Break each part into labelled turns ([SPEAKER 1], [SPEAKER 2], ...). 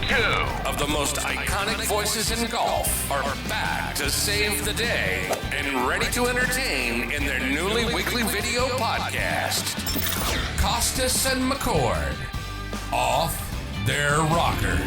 [SPEAKER 1] Two of the most iconic voices in golf are back to save the day and ready to entertain in their newly weekly video podcast. Kostis and McCord, Off Their Rockers.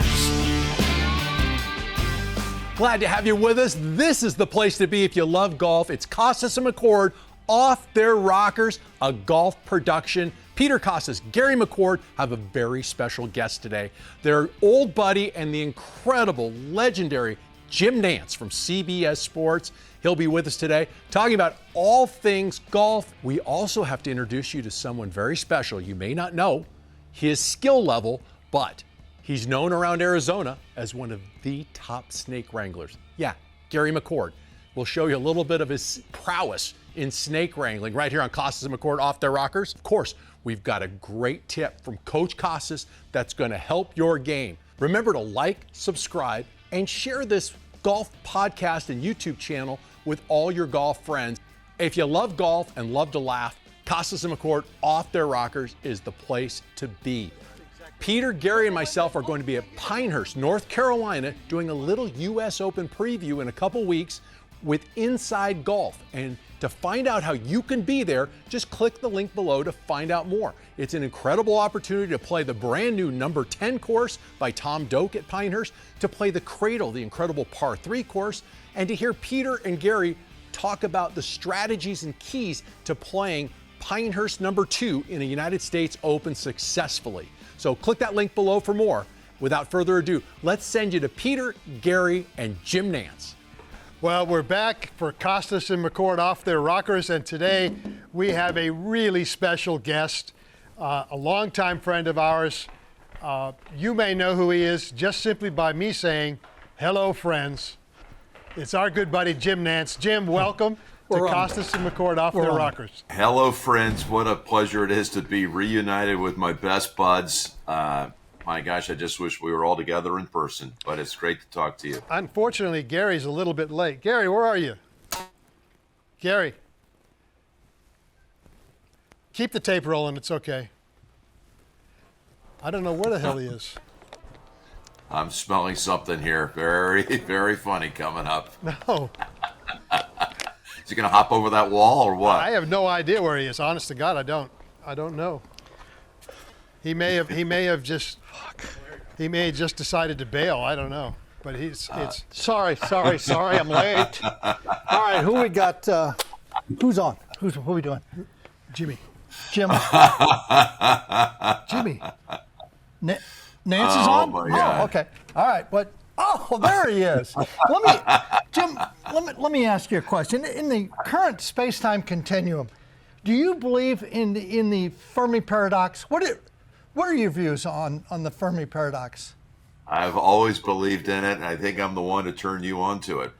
[SPEAKER 2] Glad to have you with us. This is the place to be if you love golf. It's Kostis and McCord, Off Their Rockers, a golf production. Peter Kostis, Gary McCord have a very special guest today. Their old buddy and the incredible, legendary Jim Nantz from CBS Sports. He'll be with us today talking about all things golf. We also have to introduce you to someone very special. You may not know his skill level, but he's known around Arizona as one of the top snake wranglers. Yeah, Gary McCord. We'll show you a little bit of his prowess in snake wrangling right here on Kostis and McCord Off Their Rockers. Of course, we've got a great tip from Coach Kostis that's going to help your game. Remember to like, subscribe, and share this golf podcast and YouTube channel with all your golf friends. If you love golf and love to laugh, Kostis and McCord Off Their Rockers is the place to be. Peter, Gary, and myself are going to be at Pinehurst, North Carolina, doing a little U.S. Open preview in a couple weeks with Inside Golf. And to find out how you can be there, just click the link below to find out more. It's an incredible opportunity to play the brand new number 10 course by Tom Doak at Pinehurst, to play the Cradle, the incredible par 3 course, and to hear Peter and Gary talk about the strategies and keys to playing Pinehurst number 2 in a United States Open successfully. So click that link below for more. Without further ado, let's send you to Peter, Gary, and Jim Nantz.
[SPEAKER 3] Well, we're back for Kostis and McCord Off Their Rockers, and today we have a really special guest, a longtime friend of ours. You may know who he is just simply by me saying, hello, friends. It's our good buddy, Jim Nantz. Jim, welcome to Kostis and McCord Off Their Rockers.
[SPEAKER 4] Hello, friends. What a pleasure it is to be reunited with my best buds. My gosh, I just wish we were all together in person, but it's great to talk to you.
[SPEAKER 3] Unfortunately, Gary's a little bit late. Gary, where are you? Gary. Keep the tape rolling. It's okay. I don't know where the hell he is.
[SPEAKER 4] I'm smelling something here. Very, very funny coming up.
[SPEAKER 3] No.
[SPEAKER 4] Is he going to hop over that wall or what?
[SPEAKER 3] I have no idea where he is. Honest to God, I don't know. He may have just decided to bail. I don't know. But it's
[SPEAKER 5] Sorry, I'm late. All right, who we got? Who's on? Who are we doing?
[SPEAKER 3] Jimmy.
[SPEAKER 5] Jim.
[SPEAKER 3] Jimmy.
[SPEAKER 5] Nantz is on?
[SPEAKER 4] My God.
[SPEAKER 5] Oh, okay. All right, but there he is. Let me ask you a question. In the current space-time continuum, do you believe in the Fermi paradox? What are your views on the Fermi paradox?
[SPEAKER 4] I've always believed in it, and I think I'm the one to turn you on to it.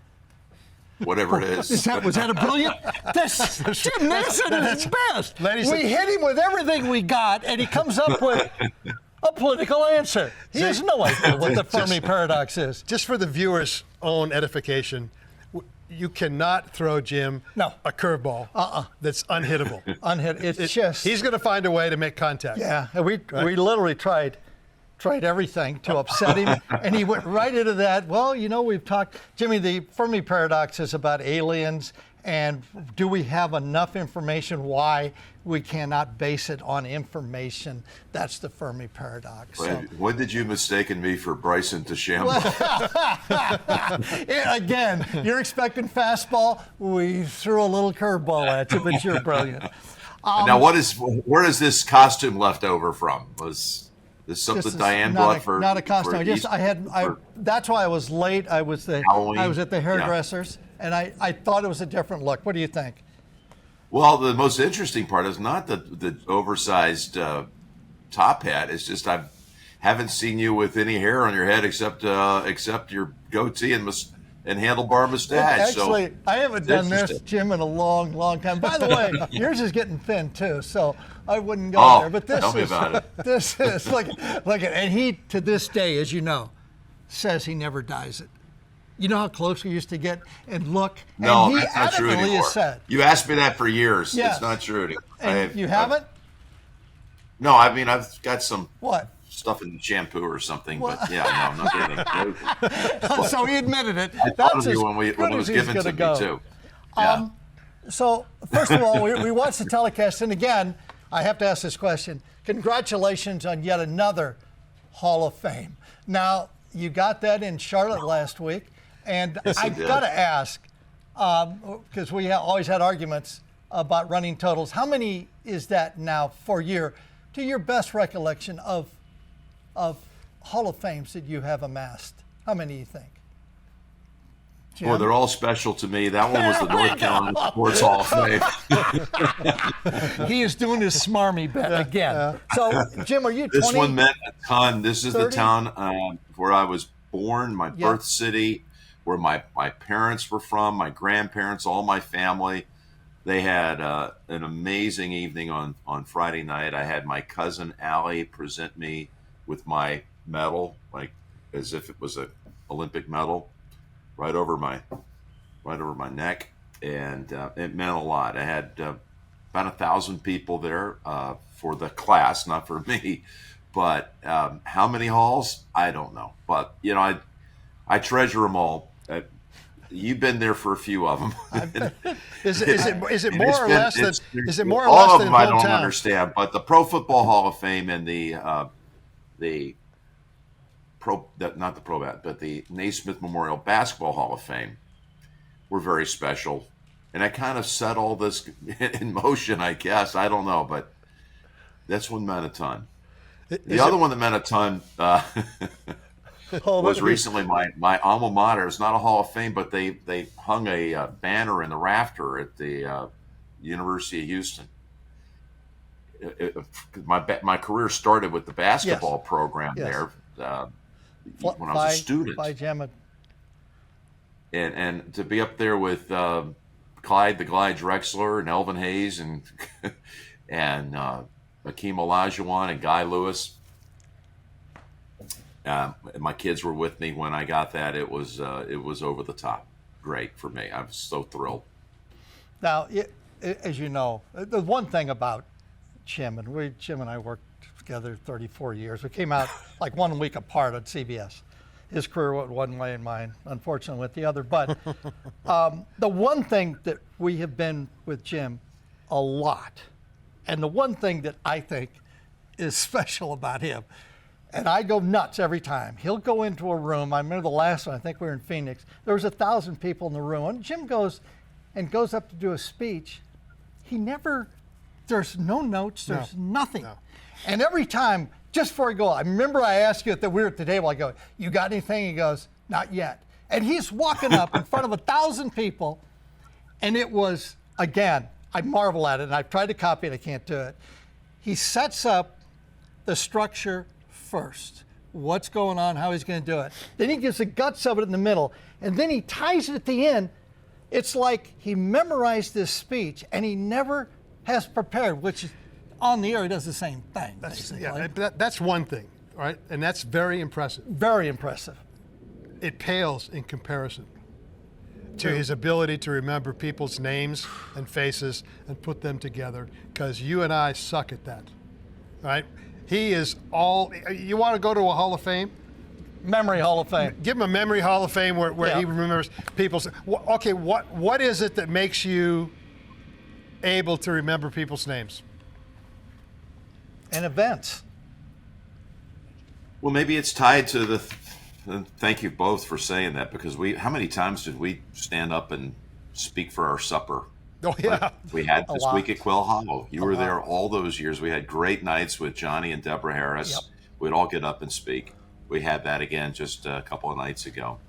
[SPEAKER 4] Whatever it is.
[SPEAKER 5] Was that a brilliant? Jim Nantz at his best.
[SPEAKER 3] Ladies
[SPEAKER 5] we hit him with everything we got, and he comes up with a political answer. He has no idea what the Fermi paradox is.
[SPEAKER 3] Just for the viewers' own edification, you cannot throw Jim a curveball that's unhittable.
[SPEAKER 5] He's
[SPEAKER 3] going to find a way to make contact.
[SPEAKER 5] Yeah, we literally tried everything to upset him, and he went right into that. Well, we've talked, Jimmy, the Fermi paradox is about aliens, and do we have enough information why we cannot base it on information? That's the Fermi paradox.
[SPEAKER 4] When did you mistaken me for Bryson DeChambeau?
[SPEAKER 5] Again, you're expecting fastball. We threw a little curveball at you, but you're brilliant.
[SPEAKER 4] Now, where is this costume left over from? Was this something Diane bought for?
[SPEAKER 5] Not a costume. That's why I was late. I was at the hairdressers, and I thought it was a different look. What do you think?
[SPEAKER 4] Well, the most interesting part is not the oversized top hat. It's just I haven't seen you with any hair on your head except your goatee and handlebar mustache.
[SPEAKER 5] Actually, I haven't done this, Jim, in a long, long time. By the way, yours is getting thin too, so I wouldn't go there. But
[SPEAKER 4] tell me about it.
[SPEAKER 5] This is look, and he to this day, as you know, says he never dyes it. You know how close we used to get and look?
[SPEAKER 4] No,
[SPEAKER 5] and he
[SPEAKER 4] that's not true anymore.
[SPEAKER 5] Said,
[SPEAKER 4] you asked me that for years.
[SPEAKER 5] Yes.
[SPEAKER 4] It's not true anymore.
[SPEAKER 5] And you haven't?
[SPEAKER 4] No, I mean, I've got some stuff in shampoo or something. But yeah, no, I'm not getting.
[SPEAKER 5] So he admitted it.
[SPEAKER 4] I thought of you when it was given to me too. Yeah.
[SPEAKER 5] So first of all, we watched the telecast, and again, I have to ask this question. Congratulations on yet another Hall of Fame. Now, you got that in Charlotte last week, and
[SPEAKER 4] Yes,
[SPEAKER 5] I've got to ask, because we always had arguments about running totals. How many is that now for to your best recollection of Hall of Fames that you have amassed? How many do you think?
[SPEAKER 4] Boy, they're all special to me. That one was the North Carolina Sports Hall of Fame.
[SPEAKER 5] He is doing his smarmy bet again. So, Jim, are you 20?
[SPEAKER 4] This one meant a ton. This is 30? The town where I was born, my birth city, where my parents were from, my grandparents, all my family. They had an amazing evening on Friday night. I had my cousin Allie present me with my medal, like as if it was an Olympic medal. Right over my neck, and it meant a lot. I had about 1,000 people there for the class, not for me. But how many halls? I don't know. But I treasure them all. You've been there for a few of them.
[SPEAKER 3] Is it more or less than? Is it more or
[SPEAKER 4] all
[SPEAKER 3] less
[SPEAKER 4] of
[SPEAKER 3] than
[SPEAKER 4] them? I don't
[SPEAKER 3] hometown?
[SPEAKER 4] understand. But the Pro Football Hall of Fame and the Naismith Memorial Basketball Hall of Fame were very special. And I kind of set all this in motion, I guess. I don't know, but this one meant a ton. The other one that meant a ton was recently my alma mater. It's not a Hall of Fame, but they hung a banner in the rafter at the University of Houston. My career started with the basketball program there. When I was a student.
[SPEAKER 5] By Jim.
[SPEAKER 4] And to be up there with Clyde the Glide Drexler and Elvin Hayes and Akeem Olajuwon and Guy Lewis. My kids were with me when I got that. It was over the top. Great for me. I was so thrilled.
[SPEAKER 5] Now, as you know, the one thing about Jim and I worked together 34 years. We came out like 1 week apart on CBS. His career went one way and mine, unfortunately, went the other. But the one thing that we have been with Jim a lot, and the one thing that I think is special about him, and I go nuts every time. He'll go into a room. I remember the last one, I think we were in Phoenix. There was 1,000 people in the room. And Jim goes up to do a speech. There's no notes, there's nothing. No. And every time, just before I go, I remember I asked you we were at the table, I go, you got anything? He goes, not yet. And he's walking up in front of 1,000 people, and it was, again, I marvel at it, and I've tried to copy it, I can't do it. He sets up the structure first. What's going on, how he's going to do it. Then he gives the guts of it in the middle, and then he ties it at the end. It's like he memorized this speech, and he never has prepared, which is on the air, he does the same thing, basically.
[SPEAKER 3] Yeah, that's one thing, right? And that's very impressive.
[SPEAKER 5] Very impressive.
[SPEAKER 3] It pales in comparison to his ability to remember people's names and faces and put them together, because you and I suck at that, right? He is all, you want to go to a Hall of Fame?
[SPEAKER 5] Memory Hall of Fame.
[SPEAKER 3] Give him a Memory Hall of Fame where he remembers people's, okay, what is it that makes you able to remember people's names?
[SPEAKER 5] And events.
[SPEAKER 4] Well, maybe it's tied to thank you both for saying that, because how many times did we stand up and speak for our supper?
[SPEAKER 3] Oh, yeah.
[SPEAKER 4] Like we had this week at Quail Hollow. You were there all those years. We had great nights with Johnny and Deborah Harris. Yep. We'd all get up and speak. We had that again just a couple of nights ago.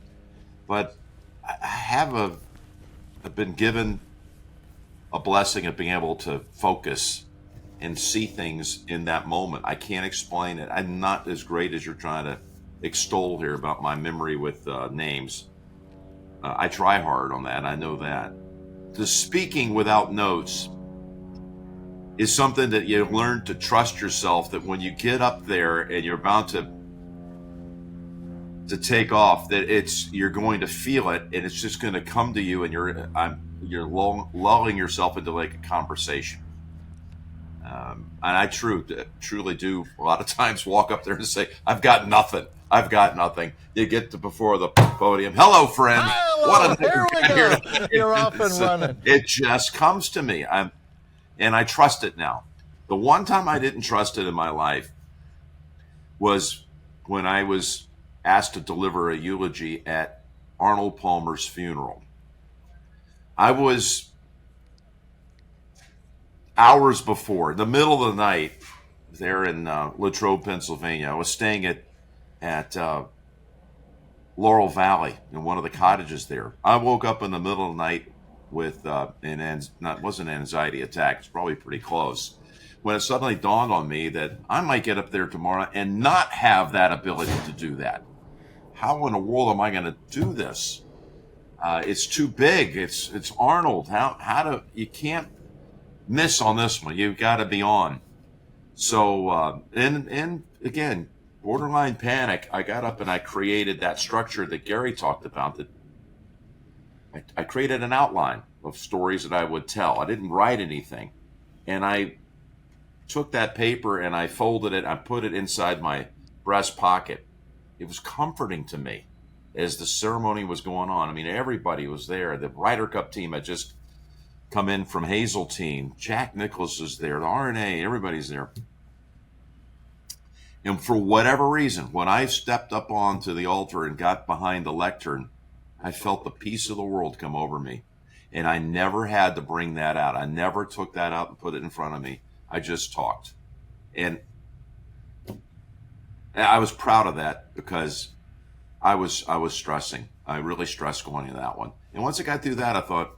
[SPEAKER 4] But I've been given a blessing of being able to focus and see things in that moment. I can't explain it. I'm not as great as you're trying to extol here about my memory with names. I try hard on that. I know that. The speaking without notes is something that you learn to trust yourself, that when you get up there and you're about to take off, that you're going to feel it, and it's just going to come to you, and you're lulling yourself into like a conversation. I truly do a lot of times walk up there and say, I've got nothing. I've got nothing. You get to before the podium. Hello, friend.
[SPEAKER 5] Hello, here we go. You're off and running.
[SPEAKER 4] It just comes to me. And I trust it now. The one time I didn't trust it in my life was when I was asked to deliver a eulogy at Arnold Palmer's funeral. I was hours before, in the middle of the night, there in Latrobe, Pennsylvania. I was staying at Laurel Valley in one of the cottages there. I woke up in the middle of the night with it wasn't an anxiety attack. It's probably pretty close. When it suddenly dawned on me that I might get up there tomorrow and not have that ability to do that. How in the world am I going to do this? It's too big. It's Arnold. You can't miss on this one. You've got to be on. So, and again, borderline panic. I got up and I created that structure that Gary talked about. That I created an outline of stories that I would tell. I didn't write anything, and I took that paper and I folded it. I put it inside my breast pocket. It was comforting to me as the ceremony was going on. I mean, everybody was there. The Ryder Cup team had just come in from Hazeltine. Jack Nicklaus is there. The RNA, everybody's there. And for whatever reason, when I stepped up onto the altar and got behind the lectern, I felt the peace of the world come over me. And I never had to bring that out. I never took that out and put it in front of me. I just talked. And I was proud of that because I was stressing. I really stressed going into that one. And once I got through that, I thought,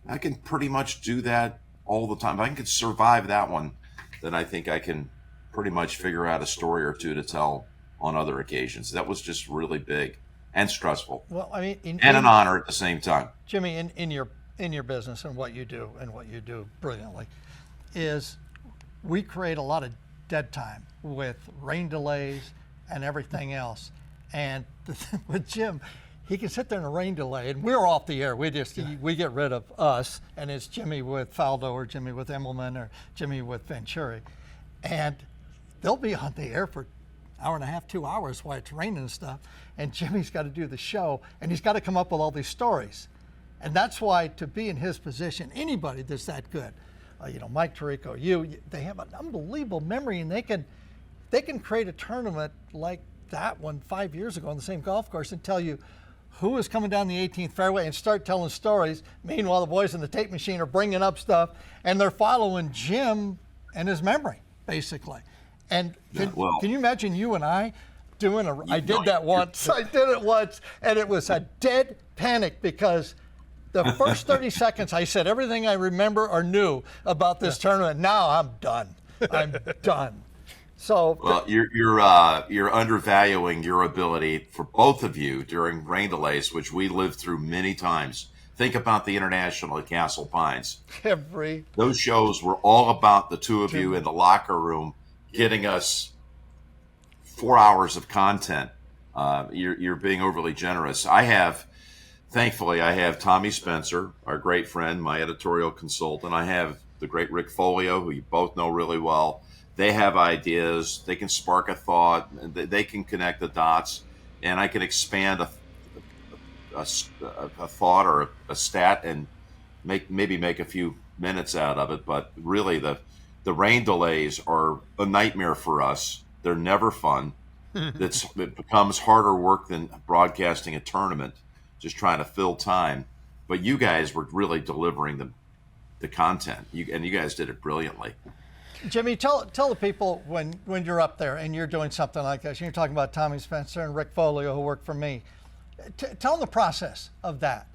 [SPEAKER 4] I can pretty much do that all the time. If I can survive that one, then I think I can pretty much figure out a story or two to tell on other occasions. That was just really big and stressful.
[SPEAKER 5] Well, I mean,
[SPEAKER 4] and an honor at the same time.
[SPEAKER 5] Jimmy, in your business and what you do brilliantly, is we create a lot of dead time with rain delays and everything else. And the thing with Jim, he can sit there in a rain delay, and we're off the air. We get rid of us, and it's Jimmy with Faldo or Jimmy with Immelman or Jimmy with Venturi, and they'll be on the air for an hour and a half, 2 hours while it's raining and stuff. And Jimmy's got to do the show, and he's got to come up with all these stories, and that's why to be in his position, anybody that's that good, Mike Tirico, they have an unbelievable memory, and they can create a tournament like that one 5 years ago on the same golf course and tell you who was coming down the 18th fairway and start telling stories. Meanwhile, the boys in the tape machine are bringing up stuff, and they're following Jim and his memory, basically. And can you imagine you and I doing I did that once. I did it once, and it was a dead panic because the first 30 seconds I said everything I remember or knew about this tournament. Now I'm done. I'm done. So
[SPEAKER 4] well, you're undervaluing your ability for both of you during rain delays, which we lived through many times. Think about the International at Castle Pines. Those shows were all about the two of you in the locker room getting us 4 hours of content. You're being overly generous. Thankfully, I have Tommy Spencer, our great friend, my editorial consultant. I have the great Rick Folio, who you both know really well. They have ideas. They can spark a thought. They can connect the dots, and I can expand a thought or a stat and maybe make a few minutes out of it. But really, the rain delays are a nightmare for us. They're never fun. It becomes harder work than broadcasting a tournament, just trying to fill time. But you guys were really delivering the content, and you guys did it brilliantly.
[SPEAKER 5] Jimmy, tell the people when you're up there and you're doing something like this. You're talking about Tommy Spencer and Rick Folio, who worked for me. Tell them the process of that.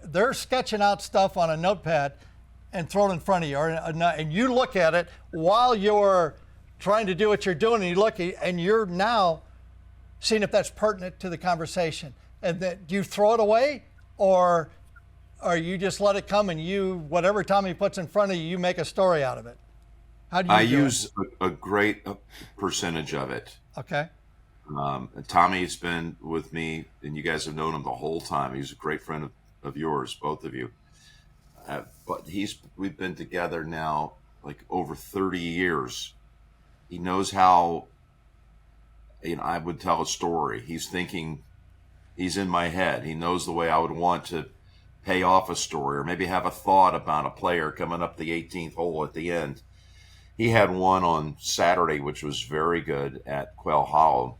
[SPEAKER 5] They're sketching out stuff on a notepad and throw it in front of you, and you look at it while you're trying to do what you're doing, and you look, and you're now seeing if that's pertinent to the conversation. And do you throw it away, or you just let it come and whatever Tommy puts in front of you, you make a story out of it? How do you use
[SPEAKER 4] a great percentage of it.
[SPEAKER 5] Okay.
[SPEAKER 4] Tommy's been with me, and you guys have known him the whole time. He's a great friend of yours, both of you. But we've been together now like over 30 years. He knows how, I would tell a story. He's thinking, he's in my head. He knows the way I would want to pay off a story, or maybe have a thought about a player coming up the 18th hole at the end. He had one on Saturday, which was very good at Quail Hollow.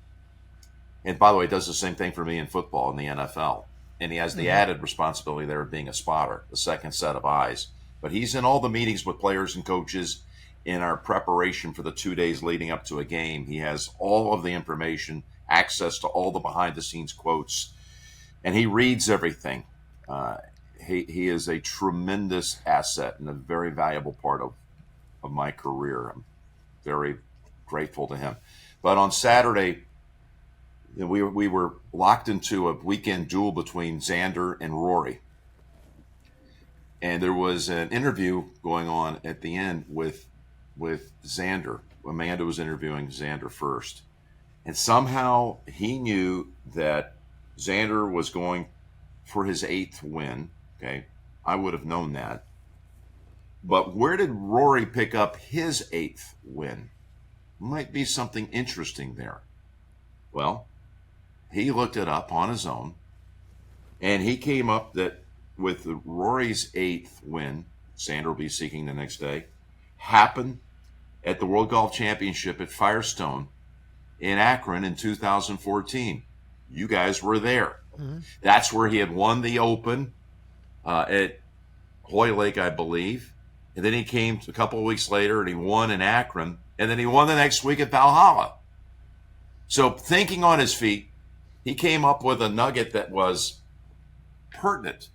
[SPEAKER 4] And by the way, he does the same thing for me in football in the NFL. And he has the added responsibility there of being a spotter, the second set of eyes. But he's in all the meetings with players and coaches in our preparation for the 2 days leading up to a game. He has all of the information, access to all the behind-the-scenes quotes, and he reads everything. He is a tremendous asset and a very valuable part of my career. I'm very grateful to him. But on Saturday, we were locked into a weekend duel between Xander and Rory. And there was an interview going on at the end with Xander. Amanda was interviewing Xander first. And somehow he knew that Xander was going for his 8th win. Okay, I would have known that. But where did Rory pick up his 8th win? Might be something interesting there. Well, he looked it up on his own, and he came up that with Rory's 8th win, Xander will be seeking the next day, happened at the World Golf Championship at Firestone in Akron in 2014. You guys were there. Mm-hmm. That's where he had won the Open at Hoylake, I believe. And then he came a couple of weeks later and he won in Akron. And then he won the next week at Valhalla. So thinking on his feet, he came up with a nugget that was pertinent,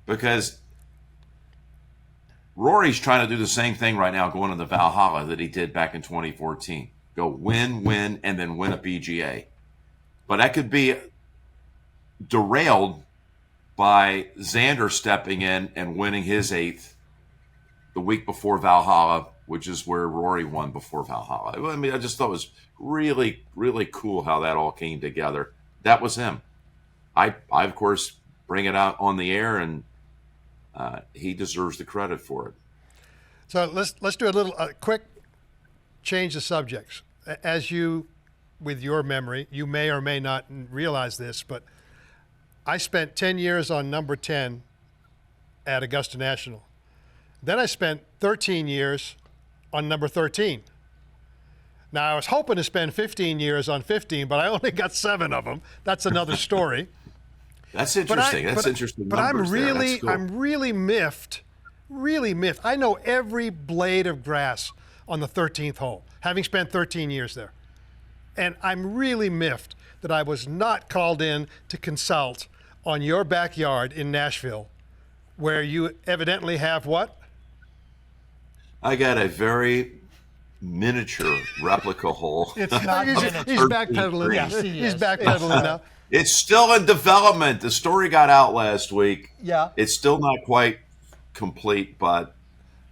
[SPEAKER 4] because Rory's trying to do the same thing right now going into Valhalla that he did back in 2014. Go win, and then win a PGA. But that could be derailed by Xander stepping in and winning his 8th the week before Valhalla, which is where Rory won before Valhalla. I mean, I just thought it was really, really cool how that all came together. That was him. I of course, bring it out on the air, and he deserves the credit for it.
[SPEAKER 3] So let's do a quick change of subjects. As you, with your memory, you may or may not realize this, but I spent 10 years on number 10 at Augusta National. Then I spent 13 years on number 13. Now, I was hoping to spend 15 years on 15, but I only got 7 of them. That's another story.
[SPEAKER 4] That's interesting. That's interesting.
[SPEAKER 3] But I'm really,
[SPEAKER 4] cool.
[SPEAKER 3] I'm really miffed. Really miffed. I know every blade of grass on the 13th hole, having spent 13 years there. And I'm really miffed that I was not called in to consult on your backyard in Nashville, where you evidently have what?
[SPEAKER 4] I got a very miniature replica hole.
[SPEAKER 5] It's not miniature.
[SPEAKER 3] He's backpedaling.
[SPEAKER 5] Yes,
[SPEAKER 3] He's backpedaling now.
[SPEAKER 4] It's still in development. The story got out last week.
[SPEAKER 5] Yeah.
[SPEAKER 4] It's still not quite complete, but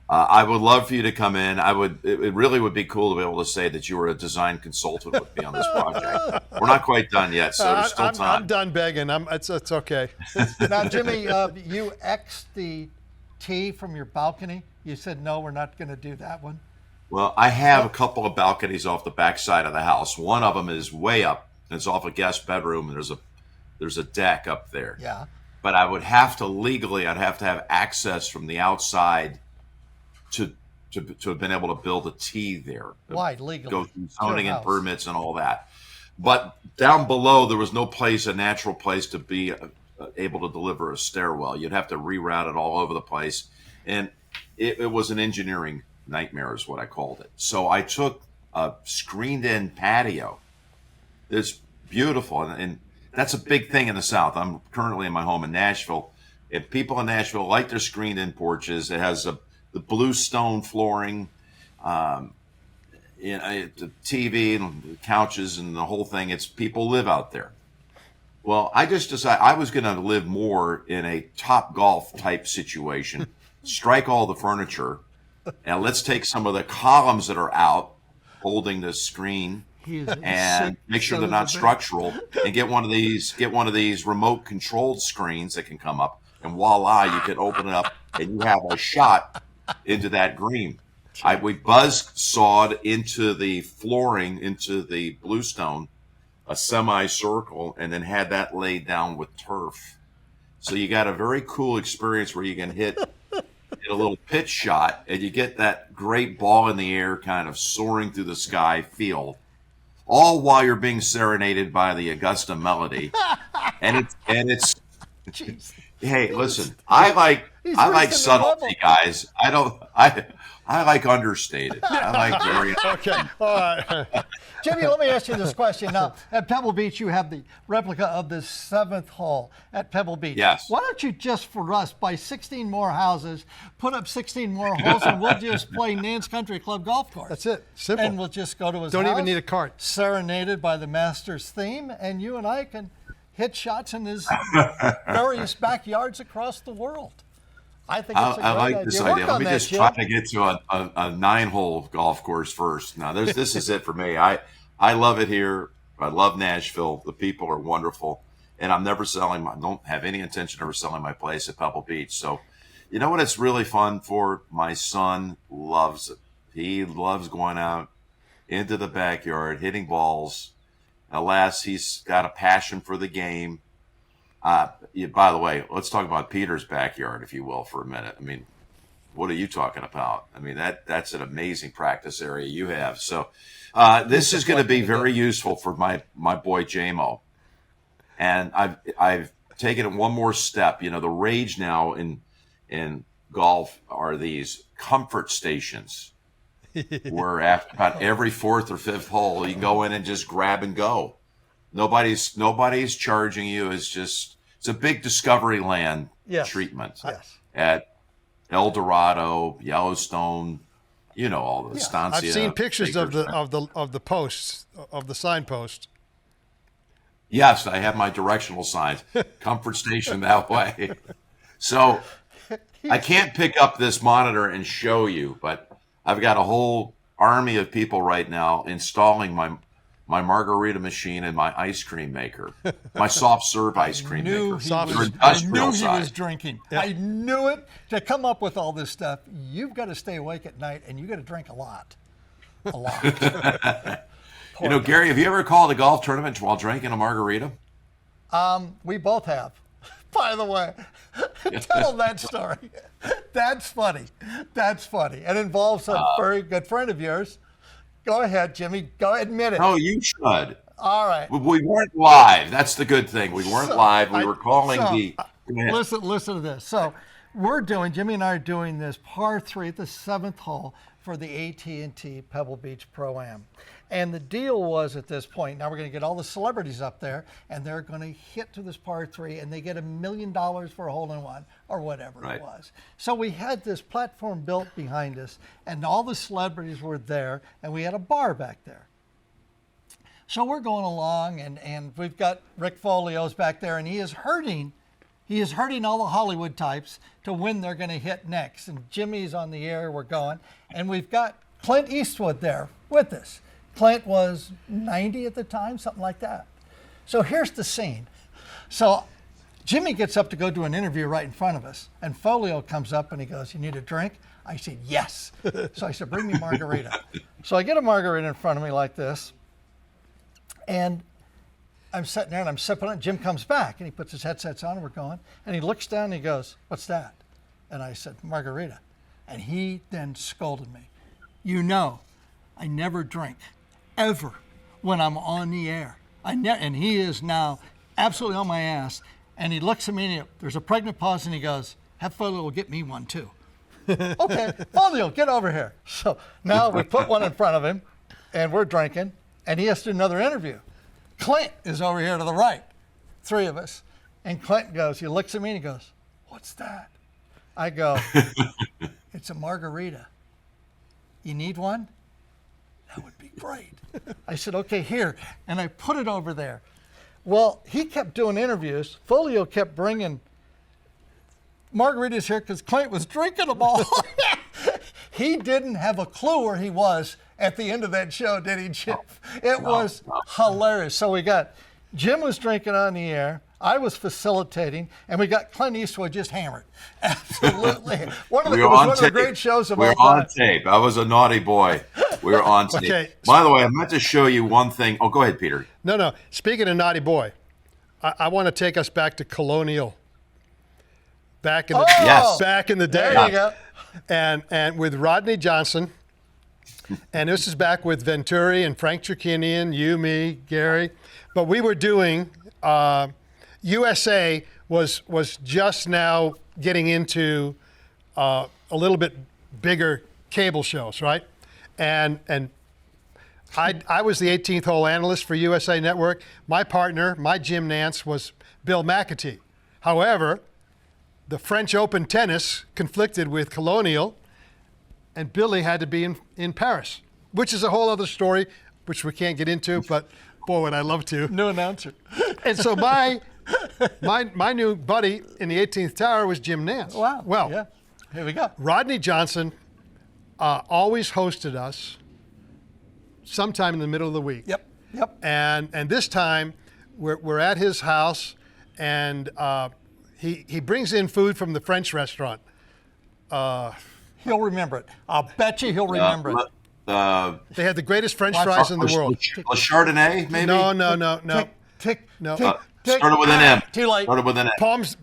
[SPEAKER 4] I would love for you to come in. It really would be cool to be able to say that you were a design consultant with me on this project. We're not quite done yet, so there's still time.
[SPEAKER 3] I'm done begging. It's okay.
[SPEAKER 5] Now, Jimmy, you X'd the tee from your balcony. You said, no, we're not going to do that one.
[SPEAKER 4] Well, I have a couple of balconies off the back side of the house. One of them is way up. It's off a guest bedroom, and there's a deck up there.
[SPEAKER 5] Yeah.
[SPEAKER 4] But I would have to I'd have to have access from the outside to have been able to build a tee there.
[SPEAKER 5] Why legally?
[SPEAKER 4] Go through zoning and permits and all that. But down below, there was no place, a natural place to be able to deliver a stairwell. You'd have to reroute it all over the place. And it was an engineering nightmare is what I called it. So I took a screened-in patio. It's beautiful, and that's a big thing in the South. I'm currently in my home in Nashville, and people in Nashville like their screened-in porches. It has the blue stone flooring, the TV and couches and the whole thing. It's people live out there. Well, I just decided I was going to live more in a Topgolf type situation, strike all the furniture, and let's take some of the columns that are out holding the screen and make sure they're not structural, and get one of these remote controlled screens that can come up, and voila, you can open it up and you have a shot into that green. We buzz sawed into the flooring, into the bluestone, a semicircle, and then had that laid down with turf. So you got a very cool experience where you can hit a little pitch shot, and you get that great ball in the air kind of soaring through the sky feel, all while you're being serenaded by the Augusta melody. And it's hey, listen, I like subtlety, guys. I like understated. I like very.
[SPEAKER 3] Okay, all right.
[SPEAKER 5] Jimmy, let me ask you this question. Now, at Pebble Beach, you have the replica of the 7th hole at Pebble Beach.
[SPEAKER 4] Yes.
[SPEAKER 5] Why don't you just, for us, buy 16 more houses, put up 16 more holes, and we'll just play Nantz Country Club golf course.
[SPEAKER 3] That's it. Simple.
[SPEAKER 5] And we'll just go to his
[SPEAKER 3] Don't
[SPEAKER 5] house,
[SPEAKER 3] even need a cart.
[SPEAKER 5] serenaded by the Masters theme, and you and I can hit shots in his various backyards across the world. I think it's a great
[SPEAKER 4] I like this
[SPEAKER 5] idea.
[SPEAKER 4] idea. Let me just try to get to a 9-hole golf course first. Now, this is it for me. I love it here. I love Nashville. The people are wonderful, and I'm never selling. I don't have any intention of ever selling my place at Pebble Beach. So, you know what? It's really fun for my son. Loves it. He loves going out into the backyard, hitting balls. Alas, he's got a passion for the game. By the way, let's talk about Peter's backyard, if you will, for a minute. I mean, what are you talking about? I mean, that's an amazing practice area you have. So this is going to be very useful for my boy JMO. And I've taken it one more step. You know, the rage now in golf are these comfort stations where after about every 4th or 5th hole, you can go in and just grab and go. Nobody's charging you. It's a big Discovery Land treatment at El Dorado, Yellowstone, you know, all the Estancia.
[SPEAKER 3] I've seen pictures of the posts, of the signpost.
[SPEAKER 4] Yes, I have my directional signs. Comfort station that way. So I can't pick up this monitor and show you, but I've got a whole army of people right now installing my margarita machine and my ice cream maker, my soft serve ice cream maker.
[SPEAKER 5] I knew he was drinking. Yeah. I knew it. To come up with all this stuff, you've got to stay awake at night, and you've got to drink a lot. A lot.
[SPEAKER 4] You know, Gary, have you ever called a golf tournament while drinking a margarita?
[SPEAKER 5] We both have. By the way, tell them that story. That's funny. That's funny. It involves a very good friend of yours. Go ahead, Jimmy. Go admit it.
[SPEAKER 4] Oh, you should.
[SPEAKER 5] All right.
[SPEAKER 4] We weren't live. That's the good thing. We weren't live. We were calling the.
[SPEAKER 5] Listen to this. So Jimmy and I are doing this par 3 at the 7th hole for the AT&T Pebble Beach Pro-Am. And the deal was at this point, now we're going to get all the celebrities up there, and they're going to hit to this par 3, and they get $1 million for a hole-in-one or whatever it was. So we had this platform built behind us, and all the celebrities were there, and we had a bar back there. So we're going along, and we've got Rick Folio's back there, and he is hurting all the Hollywood types to when they're going to hit next. And Jimmy's on the air, we're going, and we've got Clint Eastwood there with us. Clint was 90 at the time, something like that. So here's the scene. So Jimmy gets up to go do an interview right in front of us, and Folio comes up and he goes, "You need a drink?" I said, "Yes." So I said, "Bring me margarita." So I get a margarita in front of me like this, and I'm sitting there and I'm sipping it. Jim comes back and he puts his headsets on and we're going, and he looks down and he goes, "What's that?" And I said, "Margarita." And he then scolded me. "You know, I never drink. Ever when I'm on the air." And he is now absolutely on my ass. And he looks at me and there's a pregnant pause and he goes, "Have Folio will get me one too." Okay, Folio, get over here. So now we put one in front of him and we're drinking and he has to do another interview. Clint is over here to the right, 3 of us. And Clint goes, he looks at me and he goes, "What's that?" I go, "It's a margarita. You need one?" "That would be great." I said, "Okay, here." And I put it over there. Well, he kept doing interviews. Folio kept bringing margaritas here because Clint was drinking them all. He didn't have a clue where he was at the end of that show, did he, Jim? It was hilarious. So we got Jim was drinking on the air. I was facilitating, and we got Clint Eastwood just hammered. Absolutely. It was one of the great shows of all time.
[SPEAKER 4] We were on tape. I was a naughty boy. We were on tape.
[SPEAKER 3] Okay.
[SPEAKER 4] By the way, I meant to show you one thing. Oh, go ahead, Peter.
[SPEAKER 3] No. Speaking of naughty boy, I want to take us back to Colonial. Back in the day.
[SPEAKER 5] There you go.
[SPEAKER 3] And with Rodney Johnson. And this is back with Venturi and Frank Trachinian, you, me, Gary. But we were doing USA was just now getting into a little bit bigger cable shows, right? And I was the 18th hole analyst for USA Network. My partner, my Jim Nantz, was Bill McAtee. However, the French Open tennis conflicted with Colonial, and Billy had to be in Paris, which is a whole other story, which we can't get into, but boy, would I love to.
[SPEAKER 5] New announcer.
[SPEAKER 3] And so my new buddy in the 18th tower was Jim Nantz.
[SPEAKER 5] Wow.
[SPEAKER 3] Well,
[SPEAKER 5] yeah. Here we go.
[SPEAKER 3] Rodney Johnson always hosted us sometime in the middle of the week.
[SPEAKER 5] Yep.
[SPEAKER 3] And this time we're at his house, and he brings in food from the French restaurant.
[SPEAKER 5] He'll remember it. I'll bet you he'll remember it.
[SPEAKER 3] They had the greatest French fries in the world.
[SPEAKER 4] Le Chardonnay, maybe?
[SPEAKER 3] No.
[SPEAKER 5] Tick.
[SPEAKER 4] Started with an M.
[SPEAKER 5] Too late.
[SPEAKER 4] Started with an M.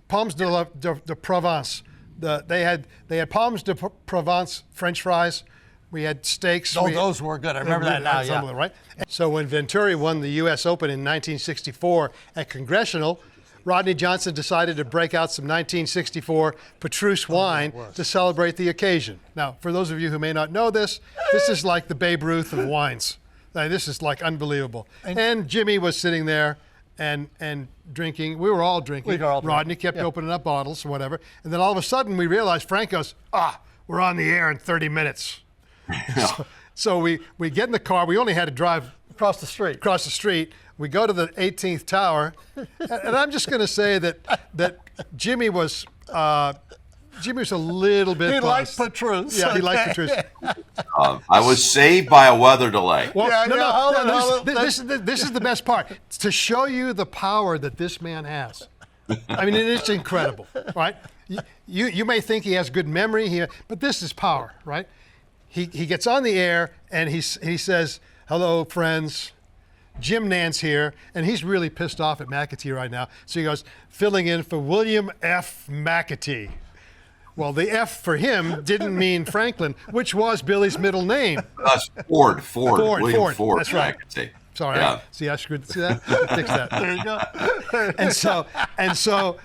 [SPEAKER 3] Palms de Provence. They had Palms de Provence French fries. We had steaks.
[SPEAKER 5] Oh, those were good. I remember that now.
[SPEAKER 3] Some of them, right? So when Venturi won the U.S. Open in 1964 at Congressional, Rodney Johnson decided to break out some 1964 Petrus wine to celebrate the occasion. Now, for those of you who may not know this is like the Babe Ruth of wines. This is like unbelievable. And Jimmy was sitting there and drinking. We were all drinking. Rodney kept opening up bottles or whatever. And then all of a sudden we realized, Frank goes, we're on the air in 30 minutes. So we get in the car. We only had to drive
[SPEAKER 5] across the street. We go to the 18th tower, and I'm just going to say that Jimmy was a little bit. He liked Petrus.
[SPEAKER 3] Yeah, he liked Petrus.
[SPEAKER 4] I was saved by a weather delay.
[SPEAKER 3] Well, this is the best part. To show you the power that this man has. I mean, it's incredible, right? You may think he has good memory, but this is power, right? He gets on the air and he says, "Hello, friends. Jim Nantz here," and he's really pissed off at McAtee right now. So he goes, "Filling in for William F. McAtee." Well, the F for him didn't mean Franklin, which was Billy's middle name.
[SPEAKER 4] That's Ford. William Ford.
[SPEAKER 3] That's right.
[SPEAKER 4] McAtee.
[SPEAKER 3] Sorry.
[SPEAKER 4] Yeah.
[SPEAKER 3] See, I screwed. See that? Fix that.
[SPEAKER 5] There you go.
[SPEAKER 3] And so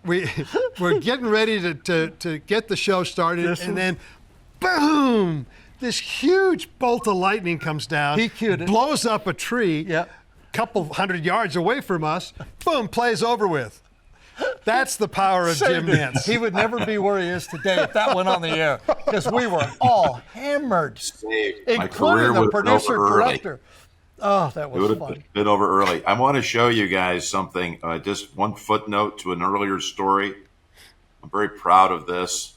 [SPEAKER 3] we're getting ready to get the show started, and then boom! This huge bolt of lightning comes down,
[SPEAKER 5] He cued it.
[SPEAKER 3] blows up a tree, a couple hundred yards away from us, boom, plays over with. That's the power of Jim Nantz.
[SPEAKER 5] He would never be where he is today if that went on the air, because we were all hammered, including the producer-director. Oh, that was
[SPEAKER 4] fun. It would have been over early. I want to show you guys something, just one footnote to an earlier story. I'm very proud of this.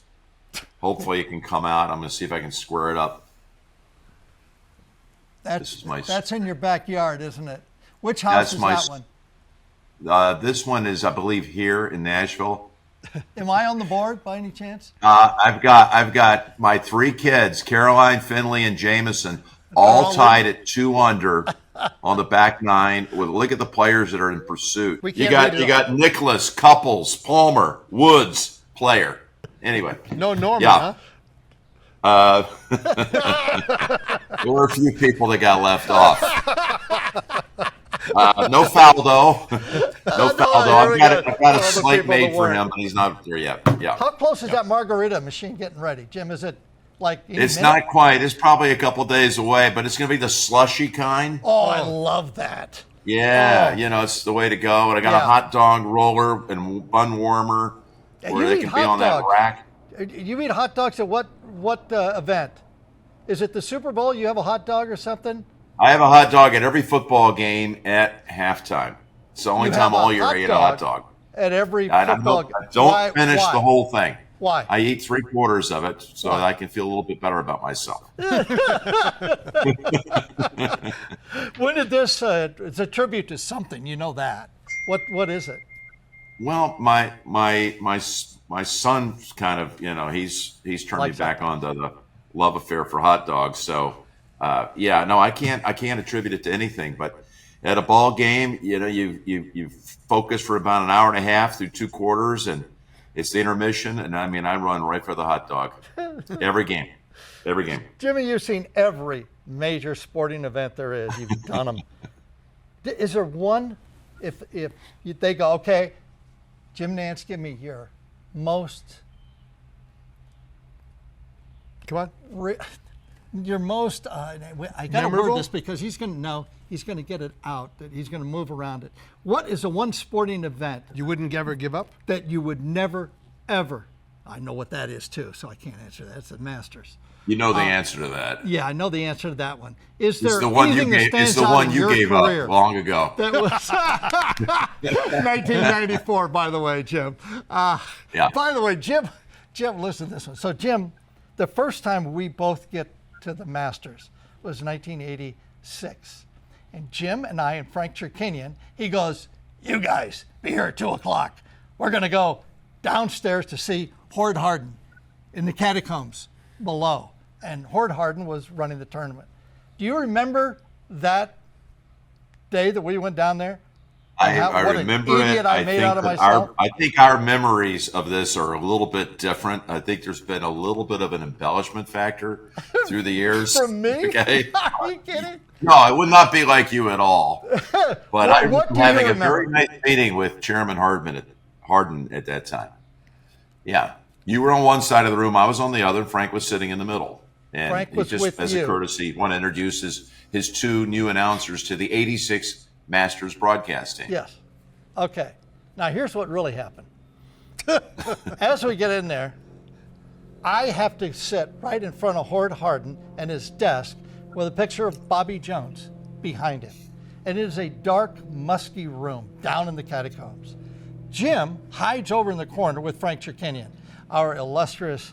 [SPEAKER 4] Hopefully it can come out. I'm going to see if I can square it up.
[SPEAKER 5] That's in your backyard, isn't it? Which house is that one?
[SPEAKER 4] This one is, I believe, here in Nashville.
[SPEAKER 5] Am I on the board by any chance?
[SPEAKER 4] I've got my three kids, Caroline, Finley, and Jameson, all tied at 2 under on the back nine. Look at the players that are in pursuit. You got Nicholas, Couples, Palmer, Woods, player. Anyway.
[SPEAKER 3] No Norman,
[SPEAKER 4] huh? There were a few people that got left off. No foul, though. I've got a slate made for him, but he's not there yet. Yeah.
[SPEAKER 5] How close is that margarita machine getting ready? Jim, is it like
[SPEAKER 4] It's not quite. It's probably a couple days away, but it's going to be the slushy kind.
[SPEAKER 5] Oh, I love that.
[SPEAKER 4] Yeah, it's the way to go. And I got a hot dog roller and bun warmer where they can be on that rack.
[SPEAKER 5] You eat hot dogs at what event? Is it the Super Bowl? You have a hot dog or something?
[SPEAKER 4] I have a hot dog at every football game at halftime. It's the only time all year I eat a hot dog.
[SPEAKER 5] At every football game.
[SPEAKER 4] I don't finish the whole thing.
[SPEAKER 5] Why?
[SPEAKER 4] I eat 3/4 of it so that I can feel a little bit better about myself.
[SPEAKER 5] When did this? It's a tribute to something, you know that. What is it?
[SPEAKER 4] Well, my son's kind of, he's turned me
[SPEAKER 5] Likes
[SPEAKER 4] back
[SPEAKER 5] that.
[SPEAKER 4] onto the love affair for hot dogs. So, yeah, no, I can't attribute it to anything. But at a ball game, you focus for about an hour and a half through 2 quarters, and it's the intermission, and I mean, I run right for the hot dog every game. Every game.
[SPEAKER 5] Jimmy, you've seen every major sporting event there is. You've done them. Is there one, if they go, okay, Jim Nantz, give me your most,
[SPEAKER 3] Come on.
[SPEAKER 5] your most, I got to word
[SPEAKER 3] Memorable?
[SPEAKER 5] this because he's going to get it out, that he's going to move around it. What is the one sporting event
[SPEAKER 3] You wouldn't ever give up?
[SPEAKER 5] that you would never, ever, I know what that is too, so I can't answer that. It's the Masters.
[SPEAKER 4] You know the answer to that.
[SPEAKER 5] Yeah, I know the answer to that one. Is there
[SPEAKER 4] It's the one
[SPEAKER 5] anything that
[SPEAKER 4] it's
[SPEAKER 5] stands
[SPEAKER 4] the
[SPEAKER 5] out
[SPEAKER 4] one
[SPEAKER 5] in
[SPEAKER 4] you
[SPEAKER 5] your
[SPEAKER 4] gave
[SPEAKER 5] career?
[SPEAKER 4] up long ago.
[SPEAKER 5] That was 1994, by the way, Jim.
[SPEAKER 4] Yeah.
[SPEAKER 5] By the way, Jim, listen to this one. So, Jim, the first time we both get to the Masters was 1986. And Jim and I and Frank Chirkinian, he goes, you guys, be here at 2 o'clock. We're going to go downstairs to see Horde Harden in the catacombs below. And Horde Harden was running the tournament. Do you remember that day that we went down there?
[SPEAKER 4] I
[SPEAKER 5] What
[SPEAKER 4] remember
[SPEAKER 5] an idiot
[SPEAKER 4] it.
[SPEAKER 5] I made out of myself.
[SPEAKER 4] I think our memories of this are a little bit different. I think there's been a little bit of an embellishment factor through the years.
[SPEAKER 5] From me?
[SPEAKER 4] Okay.
[SPEAKER 5] Are you kidding?
[SPEAKER 4] No, it would not be like you at all. But I
[SPEAKER 5] what
[SPEAKER 4] remember
[SPEAKER 5] do you
[SPEAKER 4] having a
[SPEAKER 5] remember?
[SPEAKER 4] very nice meeting with Chairman Harden at that time. Yeah. You were on one side of the room, I was on the other, and Frank was sitting in the middle. And
[SPEAKER 5] Frank
[SPEAKER 4] he
[SPEAKER 5] was
[SPEAKER 4] just,
[SPEAKER 5] with
[SPEAKER 4] as
[SPEAKER 5] you.
[SPEAKER 4] a courtesy, want to introduce his 2 new announcers to the 86 Masters broadcast team.
[SPEAKER 5] Yes. Okay. Now, here's what really happened. As we get in there, I have to sit right in front of Horde Harden and his desk with a picture of Bobby Jones behind him. And it is a dark, musky room down in the catacombs. Jim hides over in the corner with Frank Chirkinian, our illustrious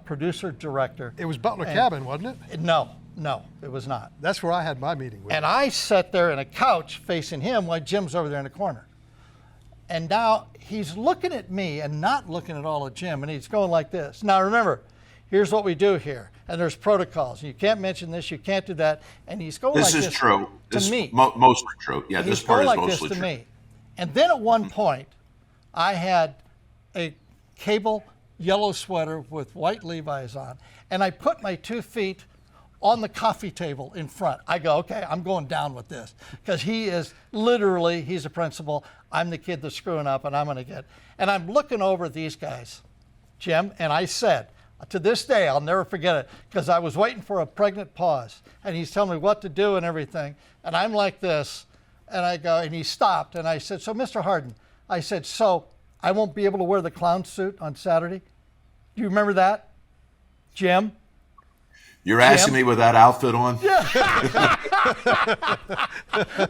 [SPEAKER 5] producer-director.
[SPEAKER 3] It was Butler Cabin, wasn't it?
[SPEAKER 5] No, it was not.
[SPEAKER 3] That's where I had my meeting with
[SPEAKER 5] And I sat there in a couch facing him while Jim's over there in the corner. And now he's looking at me and not looking at all of Jim, and he's going like this. Now remember, here's what we do here, and there's protocols. You can't mention this, you can't do that. And he's going
[SPEAKER 4] This
[SPEAKER 5] like
[SPEAKER 4] is
[SPEAKER 5] this
[SPEAKER 4] true.
[SPEAKER 5] to
[SPEAKER 4] This
[SPEAKER 5] me.
[SPEAKER 4] Mostly true. Yeah,
[SPEAKER 5] He's
[SPEAKER 4] this part
[SPEAKER 5] going
[SPEAKER 4] is
[SPEAKER 5] like
[SPEAKER 4] mostly
[SPEAKER 5] this to
[SPEAKER 4] true.
[SPEAKER 5] me. And then at one point, I had a cable yellow sweater with white Levi's on, and I put my 2 feet on the coffee table in front. I go, okay, I'm going down with this, because he is literally, he's a principal. I'm the kid that's screwing up, and I'm going to get. And I'm looking over at these guys, Jim, and I said, to this day, I'll never forget it, because I was waiting for a pregnant pause, and he's telling me what to do and everything, and I'm like this, and I go, and he stopped, and I said, so Mr. Harden, I said, so I won't be able to wear the clown suit on Saturday? Do you remember that, Jim?
[SPEAKER 4] You're asking me with that outfit on?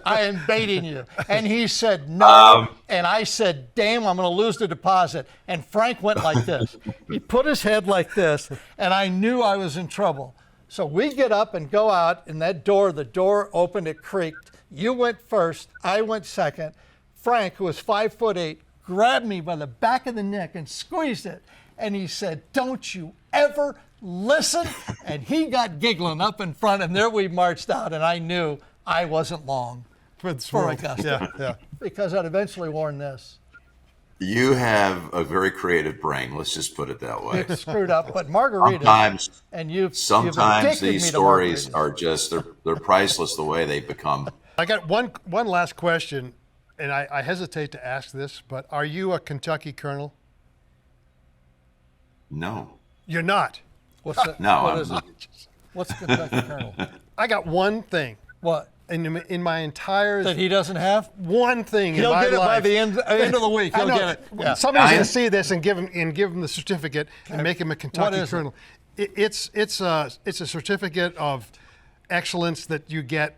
[SPEAKER 5] I am baiting you. And he said no. And I said, damn, I'm going to lose the deposit. And Frank went like this. He put his head like this, and I knew I was in trouble. So we get up and go out, and the door opened, it creaked. You went first, I went second. Frank, who was 5'8", grabbed me by the back of the neck and squeezed it. And he said, don't you ever listen. And he got giggling up in front, and there we marched out, and I knew I wasn't long for Augusta.
[SPEAKER 3] Yeah.
[SPEAKER 5] Because I'd eventually worn this.
[SPEAKER 4] You have a very creative brain. Let's just put it that way.
[SPEAKER 5] It's screwed up, but margaritas.
[SPEAKER 4] Sometimes,
[SPEAKER 5] and you've
[SPEAKER 4] sometimes
[SPEAKER 5] addicted
[SPEAKER 4] these
[SPEAKER 5] me to
[SPEAKER 4] stories
[SPEAKER 5] margaritas.
[SPEAKER 4] are just they're priceless the way they become.
[SPEAKER 3] I got one last question, and I hesitate to ask this, but are you a Kentucky Colonel?
[SPEAKER 4] No,
[SPEAKER 3] You're not.
[SPEAKER 5] What's that?
[SPEAKER 4] no,
[SPEAKER 5] What
[SPEAKER 4] I'm
[SPEAKER 5] is
[SPEAKER 4] not.
[SPEAKER 5] it? What's Kentucky Colonel?
[SPEAKER 3] I got one thing
[SPEAKER 5] What?
[SPEAKER 3] in my entire
[SPEAKER 5] That he doesn't have?
[SPEAKER 3] one thing
[SPEAKER 5] He'll
[SPEAKER 3] in my
[SPEAKER 5] get it
[SPEAKER 3] life.
[SPEAKER 5] by the end of the week.
[SPEAKER 3] I
[SPEAKER 5] He'll
[SPEAKER 3] know.
[SPEAKER 5] get it. Yeah.
[SPEAKER 3] Somebody's
[SPEAKER 4] I-
[SPEAKER 3] going to see this and give him the certificate and make him a Kentucky
[SPEAKER 5] is it?
[SPEAKER 3] Colonel. It's a certificate of excellence that you get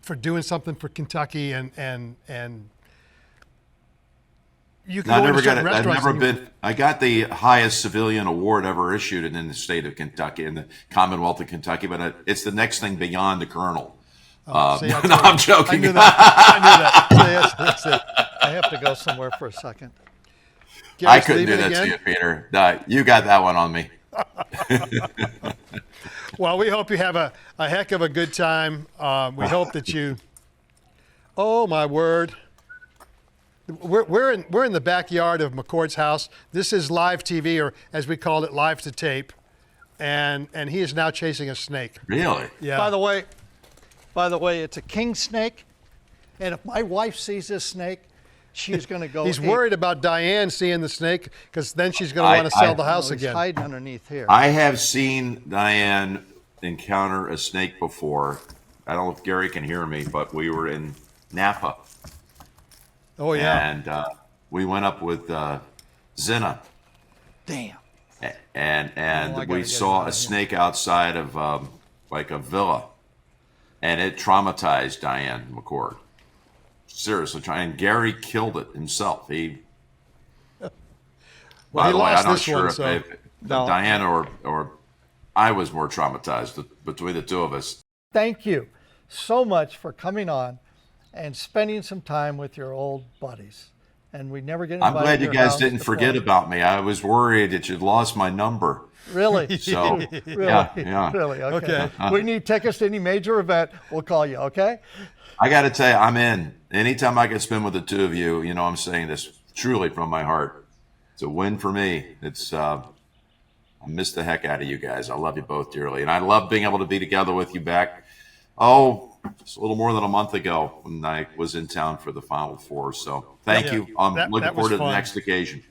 [SPEAKER 3] for doing something for Kentucky and you can
[SPEAKER 4] I
[SPEAKER 3] go
[SPEAKER 4] never
[SPEAKER 3] into
[SPEAKER 4] got
[SPEAKER 3] certain
[SPEAKER 4] it. I've
[SPEAKER 3] restaurants
[SPEAKER 4] never
[SPEAKER 3] and you-
[SPEAKER 4] been. I got the highest civilian award ever issued in the state of Kentucky, in the Commonwealth of Kentucky, but it's the next thing beyond the colonel.
[SPEAKER 3] See, I
[SPEAKER 4] No, I'm joking.
[SPEAKER 3] I knew that. See, that's it.
[SPEAKER 5] I have somewhere for a second.
[SPEAKER 4] I couldn't do that to you, Peter. No, you got that one on me.
[SPEAKER 3] Well, we hope you have a heck of a good time. We hope that you. Oh my word! We're in the backyard of McCord's house. This is live TV, or as we call it, live to tape, and he is now chasing a snake.
[SPEAKER 4] Really?
[SPEAKER 3] Yeah.
[SPEAKER 5] By the way, it's a king snake, and if my wife sees this snake, she's going to go.
[SPEAKER 3] He's worried about Diane seeing the snake, because then she's going to want to sell the house
[SPEAKER 5] he's
[SPEAKER 3] again.
[SPEAKER 5] hiding underneath here.
[SPEAKER 4] I have seen Diane encounter a snake before. I don't know if Gary can hear me, but we were in Napa.
[SPEAKER 3] Oh yeah.
[SPEAKER 4] And we went up with Zina.
[SPEAKER 5] Damn.
[SPEAKER 4] And we saw a snake outside of like a villa, and it traumatized Diane McCord. Seriously, and Gary killed it himself. By the way, I'm not sure if Diane or I was more traumatized between the two of us.
[SPEAKER 5] Thank you so much for coming on and spending some time with your old buddies. And we never get invited.
[SPEAKER 4] I'm glad
[SPEAKER 5] to
[SPEAKER 4] you
[SPEAKER 5] your
[SPEAKER 4] guys
[SPEAKER 5] house
[SPEAKER 4] didn't
[SPEAKER 5] to
[SPEAKER 4] forget
[SPEAKER 5] play.
[SPEAKER 4] about me. I was worried that you'd lost my number.
[SPEAKER 5] Really?
[SPEAKER 4] So,
[SPEAKER 5] Really?
[SPEAKER 4] yeah.
[SPEAKER 5] Really? Okay. We need tickets to any major event. We'll call you, okay?
[SPEAKER 4] I got to tell you, I'm in. Anytime I can spend with the two of you, I'm saying this truly from my heart. It's a win for me. I miss the heck out of you guys. I love you both dearly. And I love being able to be together with you back, just a little more than a month ago when I was in town for the Final Four. So thank you. I'm looking forward to the next occasion.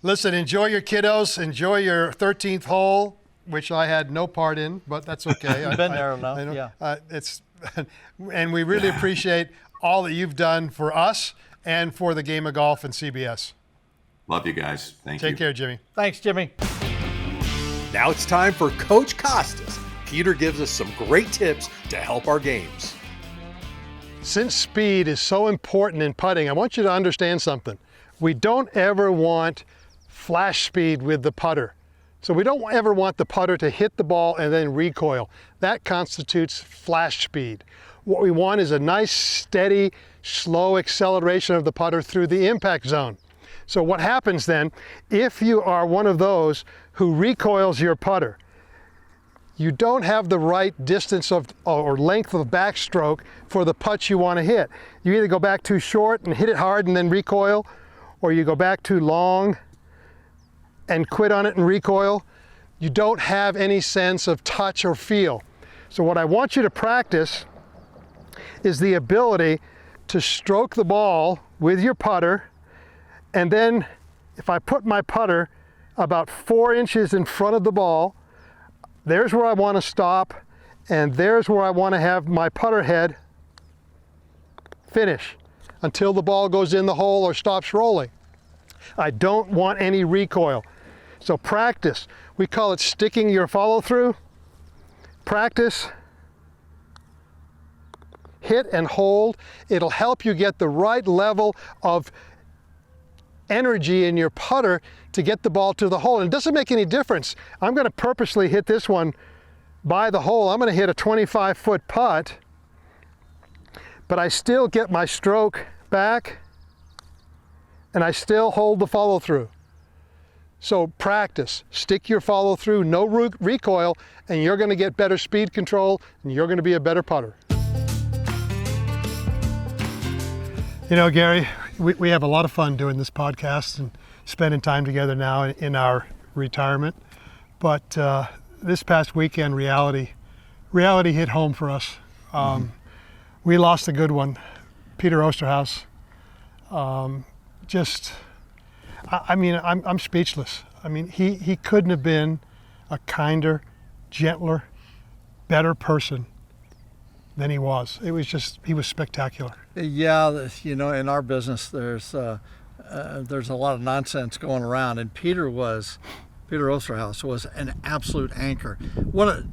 [SPEAKER 3] Listen, enjoy your kiddos. Enjoy your 13th hole, which I had no part in, but that's okay.
[SPEAKER 5] You've been there enough, yeah.
[SPEAKER 3] And we really appreciate all that you've done for us and for the game of golf and CBS.
[SPEAKER 4] Love you guys. Thank you.
[SPEAKER 3] Take care, Jimmy.
[SPEAKER 5] Thanks, Jimmy.
[SPEAKER 2] Now it's time for Coach Kostis. Peter gives us some great tips to help our games.
[SPEAKER 3] Since speed is so important in putting, I want you to understand something. We don't ever want flash speed with the putter. So we don't ever want the putter to hit the ball and then recoil. That constitutes flash speed. What we want is a nice, steady, slow acceleration of the putter through the impact zone. So what happens then, if you are one of those who recoils your putter, you don't have the right distance or length of backstroke for the putts you want to hit. You either go back too short and hit it hard and then recoil, or you go back too long and quit on it and recoil. You don't have any sense of touch or feel. So what I want you to practice is the ability to stroke the ball with your putter, and then if I put my putter about 4 inches in front of the ball, there's where I want to stop, and there's where I want to have my putter head finish until the ball goes in the hole or stops rolling. I don't want any recoil. So practice. We call it sticking your follow through. Practice. Hit and hold. It'll help you get the right level of energy in your putter to get the ball to the hole. And it doesn't make any difference. I'm going to purposely hit this one by the hole. I'm going to hit a 25-foot putt, but I still get my stroke back and I still hold the follow through. So practice, stick your follow through, no recoil, and you're going to get better speed control and you're going to be a better putter. You know, Gary, we have a lot of fun doing this podcast and spending time together now in our retirement. But this past weekend, reality hit home for us. We lost a good one, Peter Oosterhuis. I'm speechless. I mean, he couldn't have been a kinder, gentler, better person than he was. He was spectacular.
[SPEAKER 5] Yeah, in our business, there's a lot of nonsense going around, and Peter Oosterhuis was an absolute anchor.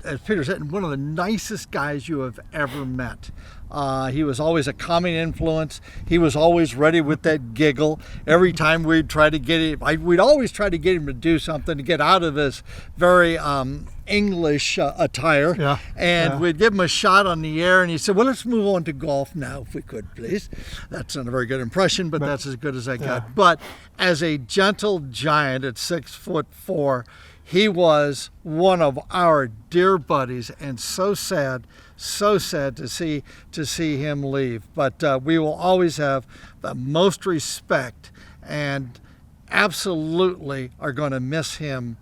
[SPEAKER 5] As Peter said, one of the nicest guys you have ever met. He was always a calming influence. He was always ready with that giggle. Every time we'd always try to get him to do something to get out of this very English attire.
[SPEAKER 3] Yeah,
[SPEAKER 5] And
[SPEAKER 3] yeah.
[SPEAKER 5] we'd give him a shot on the air, and he said, well, let's move on to golf now, if we could, please. That's not a very good impression, but that's as good as I got. But as a gentle giant at 6'4", he was one of our dear buddies, and so sad to see him leave. But we will always have the most respect and absolutely are going to miss him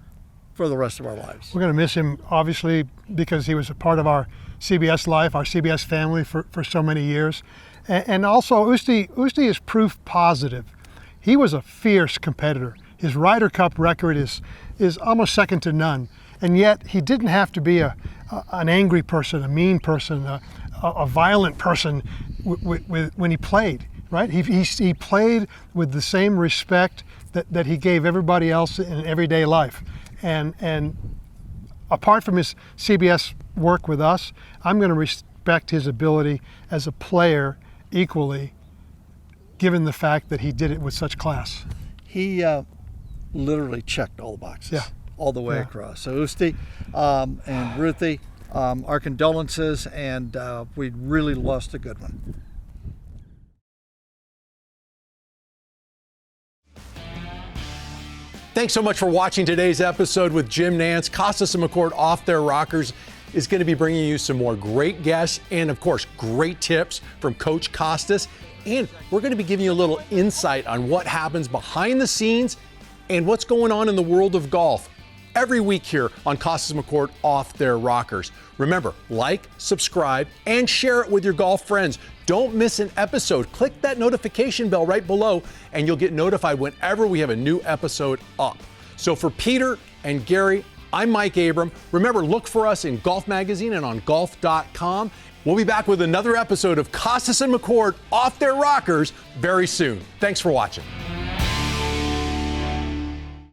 [SPEAKER 5] for the rest of our lives.
[SPEAKER 3] We're going to miss him, obviously, because he was a part of our CBS life, our CBS family for so many years. And also, Oosti is proof positive. He was a fierce competitor. His Ryder Cup record is almost second to none. And yet, he didn't have to be an angry person, a mean person, a violent person when he played, right? He played with the same respect that he gave everybody else in everyday life. And apart from his CBS work with us, I'm going to respect his ability as a player equally, given the fact that he did it with such class.
[SPEAKER 5] He literally checked all the boxes, all the way across. So Oosti and Ruthie, our condolences, and we really lost a good one.
[SPEAKER 2] Thanks so much for watching today's episode with Jim Nantz. Kostis and McCord Off Their Rockers is going to be bringing you some more great guests and, of course, great tips from Coach Kostis. And we're going to be giving you a little insight on what happens behind the scenes and what's going on in the world of golf every week here on Kostis and McCord Off Their Rockers. Remember, like, subscribe, and share it with your golf friends. Don't miss an episode. Click that notification bell right below, and you'll get notified whenever we have a new episode up. So for Peter and Gary, I'm Mike Abram. Remember, look for us in Golf Magazine and on golf.com. We'll be back with another episode of Kostis and McCord Off Their Rockers very soon. Thanks for watching.